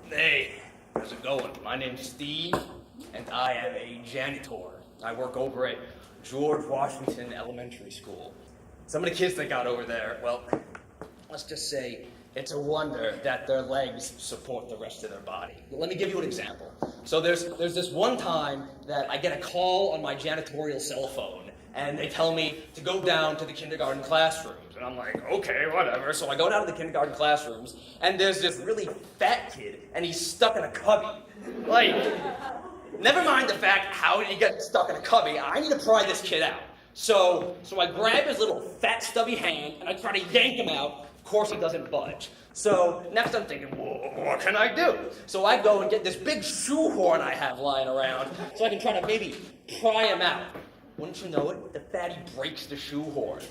Hey, how's it going? My name's Steve, and I am a janitor. I work over at George Washington Elementary School. Some of the kids that got over there, well, let's just say it's a wonder that their legs support the rest of their body. Let me give you an example. So there's this one time that I get a call on my janitorial cell phone, and they tell me to go down to the kindergarten classrooms. And I'm like, okay, whatever. So I go down to the kindergarten classrooms, and there's this really fat kid, and he's stuck in a cubby. Like, never mind the fact how did he get stuck in a cubby, I need to pry this kid out. So I grab his little fat stubby hand, and I try to yank him out. Of course he doesn't budge. So next I'm thinking, well, what can I do? So I go and get this big shoehorn I have lying around, so I can try to maybe pry him out. Wouldn't you know it, the fatty breaks the shoehorn.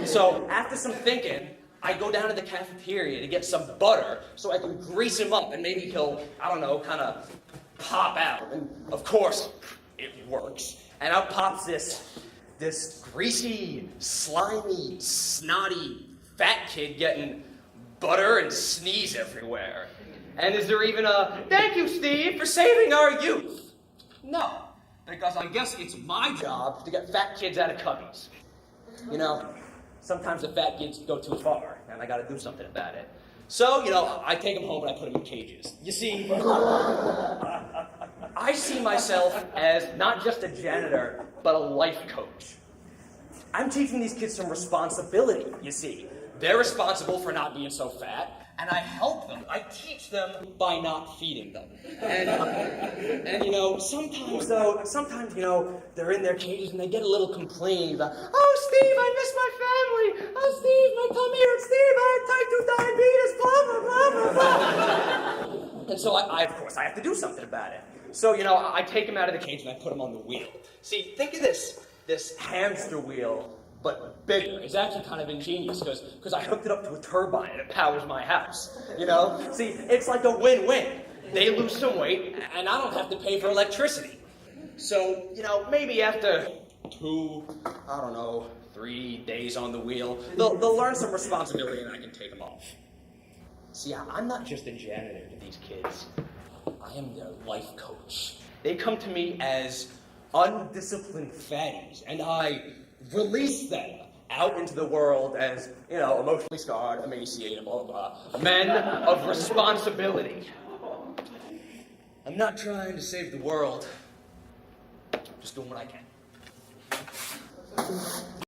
So after some thinking, I go down to the cafeteria to get some butter so I can grease him up and maybe he'll, I don't know, kind of pop out. And of course, it works. And out pops this greasy, slimy, snotty, fat kid getting butter and sneeze everywhere. And is there even a, thank you, Steve, for saving our youth? No. Because I guess it's my job to get fat kids out of cubbies. You know, sometimes the fat kids go too far, and I gotta do something about it. So, I take them home and I put them in cages. You see, I see myself as not just a janitor, but a life coach. I'm teaching these kids some responsibility, you see. They're responsible for not being so fat, and I help them. I teach them by not feeding them. And sometimes, they're in their cages and they get a little complaining about, oh, Steve, I miss my family. Oh, Steve, my tummy hurts. Steve, I have type 2 diabetes, blah, blah, blah, blah, blah. And so of course, I have to do something about it. So, I take them out of the cage and I put them on the wheel. See, think of this hamster wheel, but bigger. It's actually kind of ingenious because I hooked it up to a turbine and it powers my house. See, it's like a win-win. They lose some weight and I don't have to pay for electricity. So, maybe after 3 days on the wheel, they'll learn some responsibility and I can take them off. See, I'm not just a janitor to these kids. I am their life coach. They come to me as undisciplined fatties, and I release them out into the world as, emotionally scarred, emaciated, blah, blah, blah, men of responsibility. I'm not trying to save the world, just doing what I can.